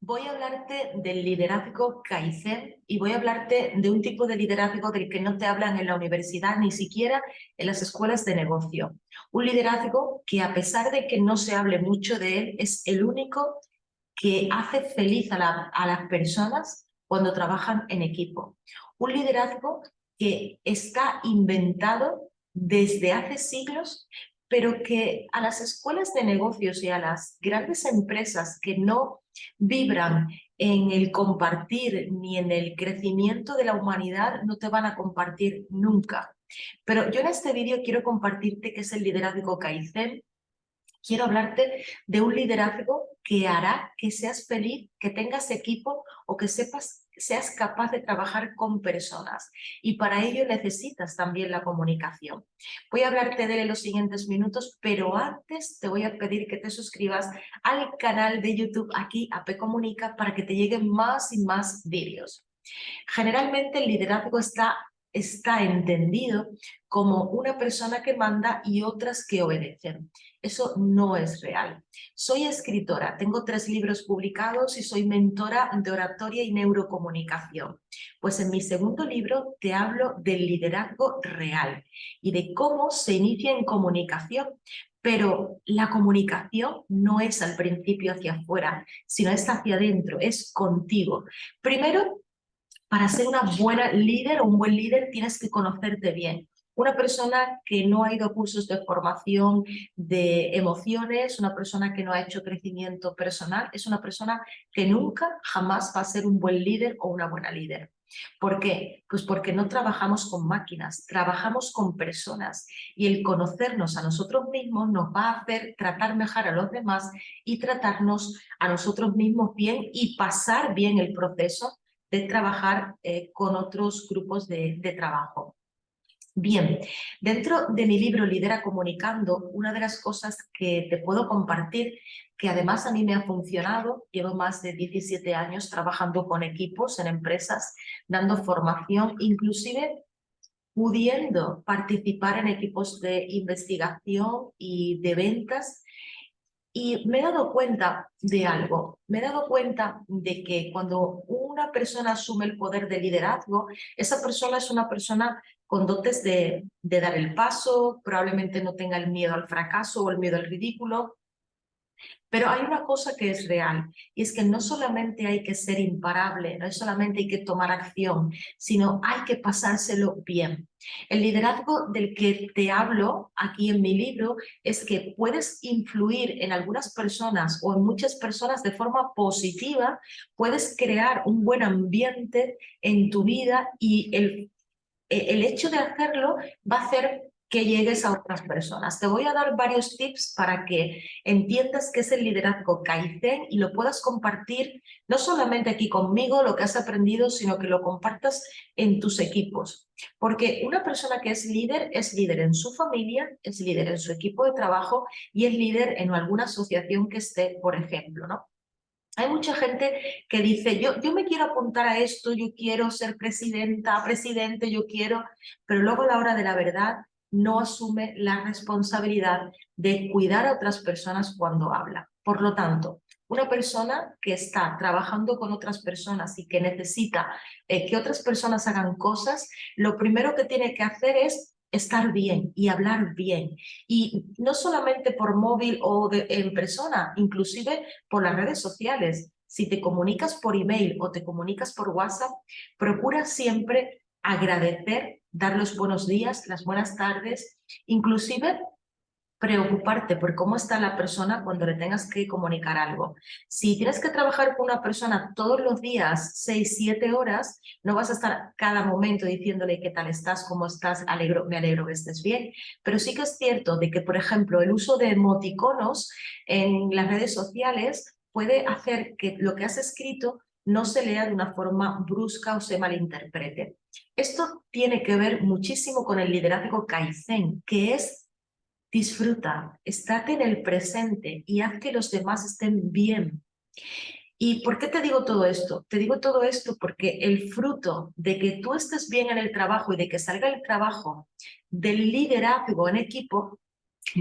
Voy a hablarte del liderazgo Kaizen y voy a hablarte de un tipo de liderazgo del que no te hablan en la universidad, ni siquiera en las escuelas de negocio. Un liderazgo que, a pesar de que no se hable mucho de él, es el único que hace feliz a las personas cuando trabajan en equipo. Un liderazgo que está inventado desde hace siglos, pero que a las escuelas de negocios y a las grandes empresas que no vibran en el compartir ni en el crecimiento de la humanidad no te van a compartir nunca. Pero yo en este vídeo quiero compartirte qué es el liderazgo Kaizen. Quiero hablarte de un liderazgo que hará que seas feliz, que tengas equipo o que seas capaz de trabajar con personas. Y para ello necesitas también la comunicación. Voy a hablarte de él en los siguientes minutos, pero antes te voy a pedir que te suscribas al canal de YouTube aquí, AP Comunica, para que te lleguen más y más vídeos. Generalmente el liderazgo está entendido como una persona que manda y otras que obedecen. Eso no es real. Soy escritora, tengo 3 libros publicados y soy mentora de oratoria y neurocomunicación. Pues en mi segundo libro te hablo del liderazgo real y de cómo se inicia en comunicación. Pero la comunicación no es al principio hacia afuera, sino es hacia adentro, es contigo. Primero, para ser una buena líder o un buen líder tienes que conocerte bien. Una persona que no ha ido a cursos de formación de emociones, una persona que no ha hecho crecimiento personal, es una persona que nunca, jamás va a ser un buen líder o una buena líder. ¿Por qué? Pues porque no trabajamos con máquinas, trabajamos con personas y el conocernos a nosotros mismos nos va a hacer tratar mejor a los demás y tratarnos a nosotros mismos bien y pasar bien el proceso de trabajar con otros grupos de trabajo. Bien, dentro de mi libro Lidera Comunicando, una de las cosas que te puedo compartir, que además a mí me ha funcionado, llevo más de 17 años trabajando con equipos en empresas, dando formación, inclusive pudiendo participar en equipos de investigación y de ventas. Y me he dado cuenta de algo, me he dado cuenta de que cuando una persona asume el poder de liderazgo, esa persona es una persona con dotes de dar el paso, probablemente no tenga el miedo al fracaso o el miedo al ridículo, pero hay una cosa que es real y es que no solamente hay que ser imparable, no solamente hay que tomar acción, sino hay que pasárselo bien. El liderazgo del que te hablo aquí en mi libro es que puedes influir en algunas personas o en muchas personas de forma positiva, puedes crear un buen ambiente en tu vida y el hecho de hacerlo va a hacer que llegues a otras personas. Te voy a dar varios tips para que entiendas qué es el liderazgo Kaizen y lo puedas compartir no solamente aquí conmigo, lo que has aprendido, sino que lo compartas en tus equipos. Porque una persona que es líder en su familia, es líder en su equipo de trabajo y es líder en alguna asociación que esté, por ejemplo, ¿no? Hay mucha gente que dice, yo me quiero apuntar a esto, yo quiero ser presidenta, presidente, yo quiero, pero luego a la hora de la verdad no asume la responsabilidad de cuidar a otras personas cuando habla. Por lo tanto, una persona que está trabajando con otras personas y que necesita que otras personas hagan cosas, lo primero que tiene que hacer es estar bien y hablar bien. Y no solamente por móvil o en persona, inclusive por las redes sociales. Si te comunicas por email o te comunicas por WhatsApp, procura siempre agradecer, dar los buenos días, las buenas tardes, inclusive preocuparte por cómo está la persona cuando le tengas que comunicar algo. Si tienes que trabajar con una persona todos los días, 6, 7 horas, no vas a estar cada momento diciéndole qué tal estás, cómo estás, me alegro que estés bien. Pero sí que es cierto de que, por ejemplo, el uso de emoticonos en las redes sociales puede hacer que lo que has escrito no se lea de una forma brusca o se malinterprete. Esto tiene que ver muchísimo con el liderazgo Kaizen, que es disfruta, estate en el presente y haz que los demás estén bien. ¿Y por qué te digo todo esto? Te digo todo esto porque el fruto de que tú estés bien en el trabajo y de que salga el trabajo del liderazgo en equipo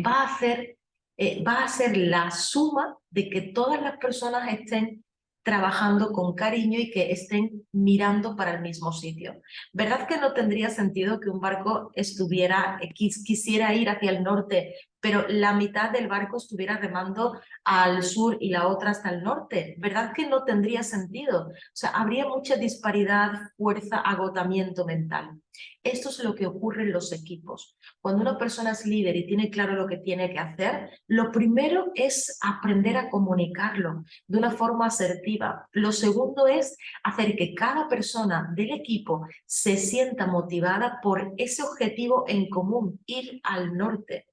va a ser la suma de que todas las personas estén trabajando con cariño y que estén mirando para el mismo sitio. ¿Verdad que no tendría sentido que un barco quisiera ir hacia el norte, pero la mitad del barco estuviera remando al sur y la otra hasta el norte? ¿Verdad que no tendría sentido? O sea, habría mucha disparidad, fuerza, agotamiento mental. Esto es lo que ocurre en los equipos. Cuando una persona es líder y tiene claro lo que tiene que hacer, lo primero es aprender a comunicarlo de una forma asertiva. Lo segundo es hacer que cada persona del equipo se sienta motivada por ese objetivo en común, ir al norte.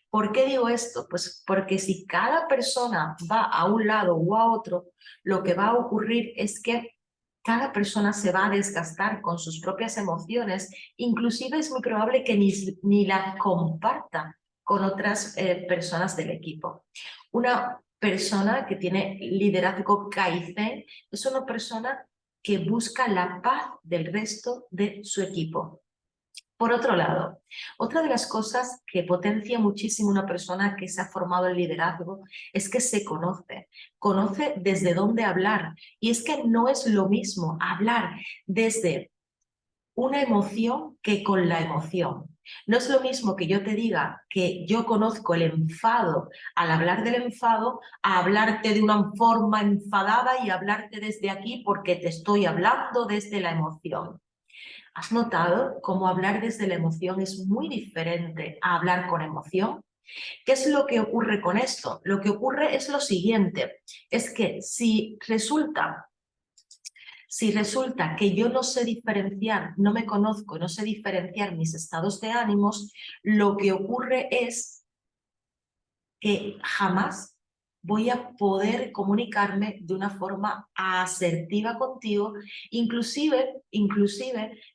¿Por qué digo esto? Pues porque si cada persona va a un lado o a otro, lo que va a ocurrir es que cada persona se va a desgastar con sus propias emociones, inclusive es muy probable que ni la comparta con otras personas del equipo. Una persona que tiene liderazgo Kaizen es una persona que busca la paz del resto de su equipo. Por otro lado, otra de las cosas que potencia muchísimo una persona que se ha formado en liderazgo es que se conoce desde dónde hablar. Y es que no es lo mismo hablar desde una emoción que con la emoción. No es lo mismo que yo te diga que yo conozco el enfado al hablar del enfado, a hablarte de una forma enfadada y hablarte desde aquí porque te estoy hablando desde la emoción. ¿Has notado cómo hablar desde la emoción es muy diferente a hablar con emoción? ¿Qué es lo que ocurre con esto? Lo que ocurre es lo siguiente, es que si resulta que yo no sé diferenciar, no me conozco, no sé diferenciar mis estados de ánimos, lo que ocurre es que jamás voy a poder comunicarme de una forma asertiva contigo, inclusive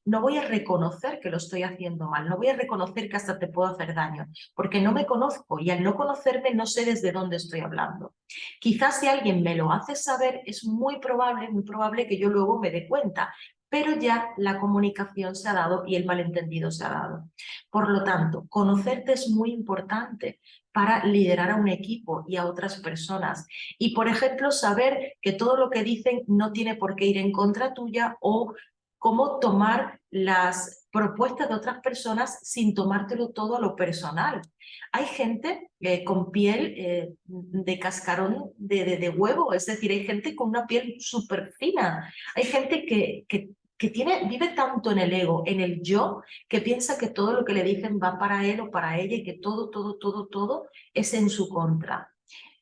no voy a reconocer que lo estoy haciendo mal, no voy a reconocer que hasta te puedo hacer daño, porque no me conozco y al no conocerme no sé desde dónde estoy hablando. Quizás si alguien me lo hace saber, es muy probable que yo luego me dé cuenta, pero ya la comunicación se ha dado y el malentendido se ha dado. Por lo tanto, conocerte es muy importante para liderar a un equipo y a otras personas. Y, por ejemplo, saber que todo lo que dicen no tiene por qué ir en contra tuya o cómo tomar las propuestas de otras personas sin tomártelo todo a lo personal. Hay gente con piel de cascarón de huevo, es decir, hay gente con una piel súper fina, hay gente que vive tanto en el ego, en el yo, que piensa que todo lo que le dicen va para él o para ella y que todo es en su contra.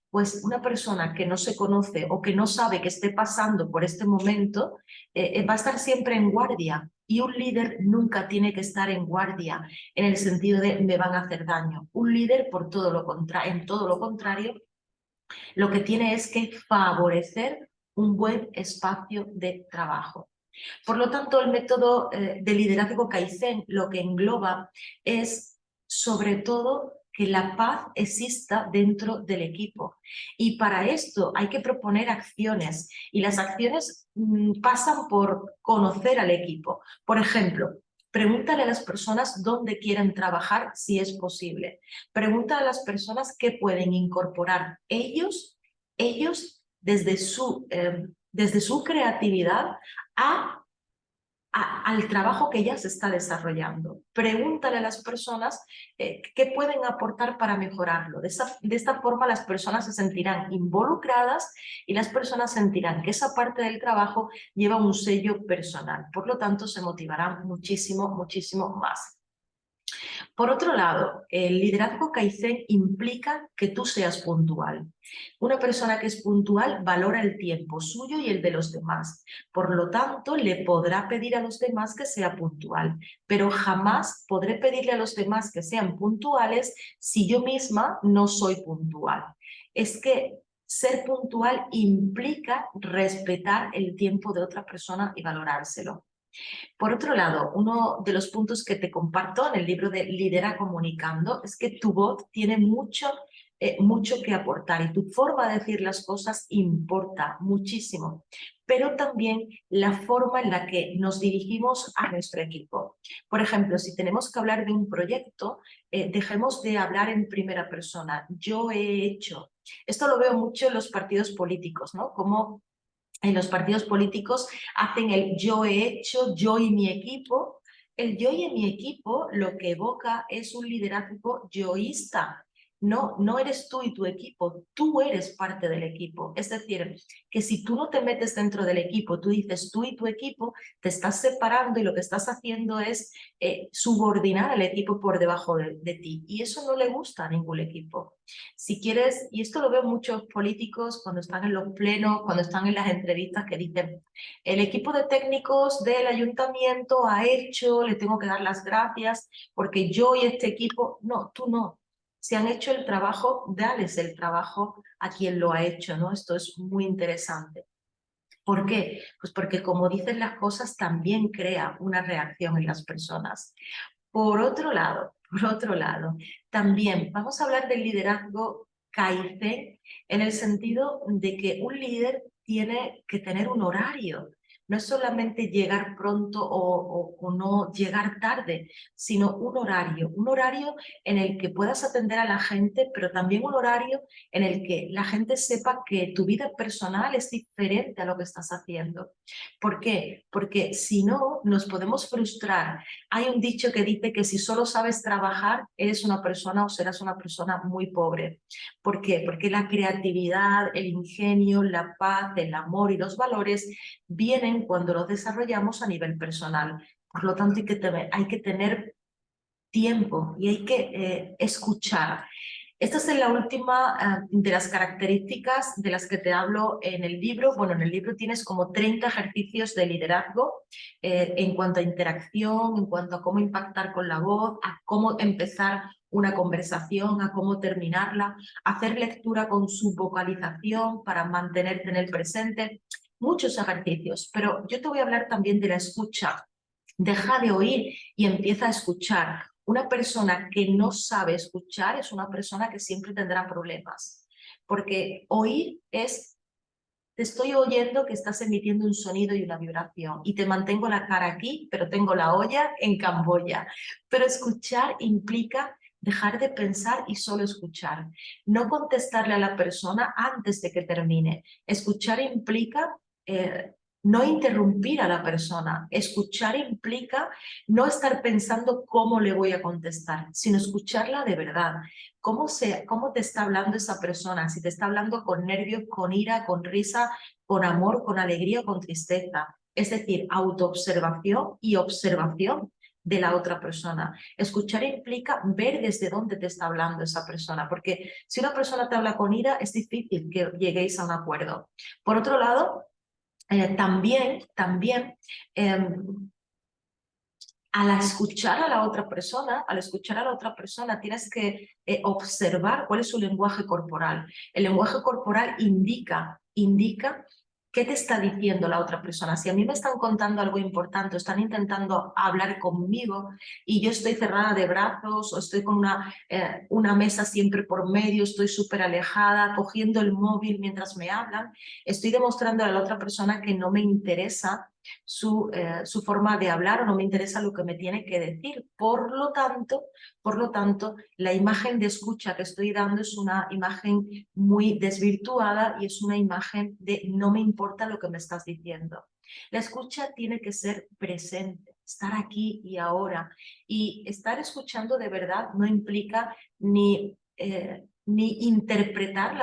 Pues una persona que no se conoce o que no sabe que esté pasando por este momento va a estar siempre en guardia. Y un líder nunca tiene que estar en guardia en el sentido de me van a hacer daño. Un líder, en todo lo contrario, lo que tiene es que favorecer un buen espacio de trabajo. Por lo tanto, el método de liderazgo Kaizen lo que engloba es, sobre todo, que la paz exista dentro del equipo. Y para esto hay que proponer acciones. Y las acciones pasan por conocer al equipo. Por ejemplo, pregúntale a las personas dónde quieren trabajar si es posible. Pregúntale a las personas qué pueden incorporar ellos desde su creatividad al trabajo que ya se está desarrollando. Pregúntale a las personas qué pueden aportar para mejorarlo. De esta forma las personas se sentirán involucradas y las personas sentirán que esa parte del trabajo lleva un sello personal. Por lo tanto, se motivarán muchísimo más. Por otro lado, el liderazgo Kaizen implica que tú seas puntual. Una persona que es puntual valora el tiempo suyo y el de los demás. Por lo tanto, le podrá pedir a los demás que sea puntual, pero jamás podré pedirle a los demás que sean puntuales si yo misma no soy puntual. Es que ser puntual implica respetar el tiempo de otra persona y valorárselo. Por otro lado, uno de los puntos que te comparto en el libro de Lidera Comunicando es que tu voz tiene mucho que aportar y tu forma de decir las cosas importa muchísimo, pero también la forma en la que nos dirigimos a nuestro equipo. Por ejemplo, si tenemos que hablar de un proyecto, dejemos de hablar en primera persona. Yo he hecho. Esto lo veo mucho en los partidos políticos, ¿no? Como en los partidos políticos hacen el yo he hecho, yo y mi equipo. El yo y mi equipo lo que evoca es un liderazgo yoísta. No, no eres tú y tu equipo, tú eres parte del equipo. Es decir, que si tú no te metes dentro del equipo, tú dices tú y tu equipo, te estás separando y lo que estás haciendo es subordinar al equipo por debajo de ti. Y eso no le gusta a ningún equipo. Si quieres, y esto lo veo muchos políticos cuando están en los plenos, cuando están en las entrevistas que dicen, el equipo de técnicos del ayuntamiento ha hecho, le tengo que dar las gracias porque yo y este equipo, no, tú no. Si han hecho el trabajo, dales el trabajo a quien lo ha hecho, ¿no? Esto es muy interesante. ¿Por qué? Pues porque como dicen las cosas, también crea una reacción en las personas. Por otro lado, también vamos a hablar del liderazgo Kaizen en el sentido de que un líder tiene que tener un horario. No es solamente llegar pronto o no llegar tarde, sino un horario en el que puedas atender a la gente, pero también un horario en el que la gente sepa que tu vida personal es diferente a lo que estás haciendo. ¿Por qué? Porque si no, nos podemos frustrar. Hay un dicho que dice que si solo sabes trabajar, eres una persona o serás una persona muy pobre. ¿Por qué? Porque la creatividad, el ingenio, la paz, el amor y los valores vienen cuando los desarrollamos a nivel personal. Por lo tanto, hay que tener tiempo y hay que escuchar. Esta es la última de las características de las que te hablo en el libro. Bueno, en el libro tienes como 30 ejercicios de liderazgo en cuanto a interacción, en cuanto a cómo impactar con la voz, a cómo empezar una conversación, a cómo terminarla, hacer lectura con su vocalización para mantenerte en el presente. Muchos ejercicios, pero yo te voy a hablar también de la escucha. Deja de oír y empieza a escuchar. Una persona que no sabe escuchar es una persona que siempre tendrá problemas, porque oír es, te estoy oyendo que estás emitiendo un sonido y una vibración y te mantengo la cara aquí, pero tengo la olla en Camboya. Pero escuchar implica dejar de pensar y solo escuchar. No contestarle a la persona antes de que termine. Escuchar implica no interrumpir a la persona. Escuchar implica no estar pensando cómo le voy a contestar, sino escucharla de verdad. ¿Cómo te está hablando esa persona? Si te está hablando con nervios, con ira, con risa, con amor, con alegría o con tristeza. Es decir, autoobservación y observación de la otra persona. Escuchar implica ver desde dónde te está hablando esa persona, porque si una persona te habla con ira, es difícil que lleguéis a un acuerdo. Por otro lado, también al escuchar a la otra persona, tienes que observar cuál es su lenguaje corporal. El lenguaje corporal indica qué te está diciendo la otra persona. Si a mí me están contando algo importante, están intentando hablar conmigo y yo estoy cerrada de brazos o estoy con una mesa siempre por medio, estoy súper alejada, cogiendo el móvil mientras me hablan, estoy demostrando a la otra persona que no me interesa su forma de hablar o no me interesa lo que me tiene que decir. Por lo tanto, la imagen de escucha que estoy dando es una imagen muy desvirtuada y es una imagen de no me importa lo que me estás diciendo. La escucha tiene que ser presente, estar aquí y ahora. Y estar escuchando de verdad no implica ni interpretar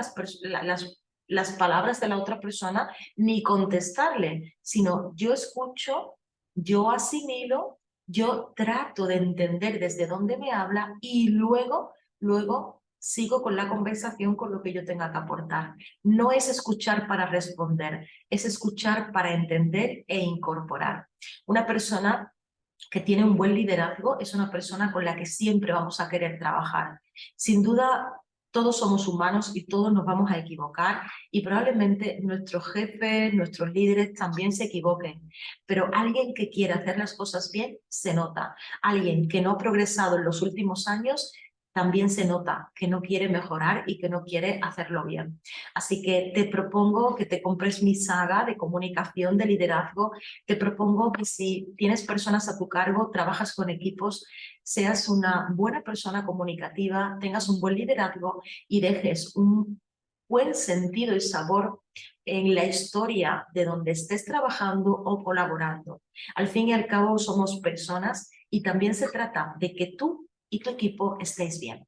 las palabras de la otra persona, ni contestarle, sino yo escucho, yo asimilo, yo trato de entender desde dónde me habla y luego sigo con la conversación con lo que yo tenga que aportar. No es escuchar para responder, es escuchar para entender e incorporar. Una persona que tiene un buen liderazgo es una persona con la que siempre vamos a querer trabajar. Sin duda, todos somos humanos y todos nos vamos a equivocar y probablemente nuestros jefes, nuestros líderes también se equivoquen, pero alguien que quiere hacer las cosas bien se nota. Alguien que no ha progresado en los últimos años también se nota que no quiere mejorar y que no quiere hacerlo bien. Así que te propongo que te compres mi saga de comunicación, de liderazgo. Te propongo que si tienes personas a tu cargo, trabajas con equipos, seas una buena persona comunicativa, tengas un buen liderazgo y dejes un buen sentido y sabor en la historia de donde estés trabajando o colaborando. Al fin y al cabo somos personas y también se trata de que tú y tu equipo estéis bien.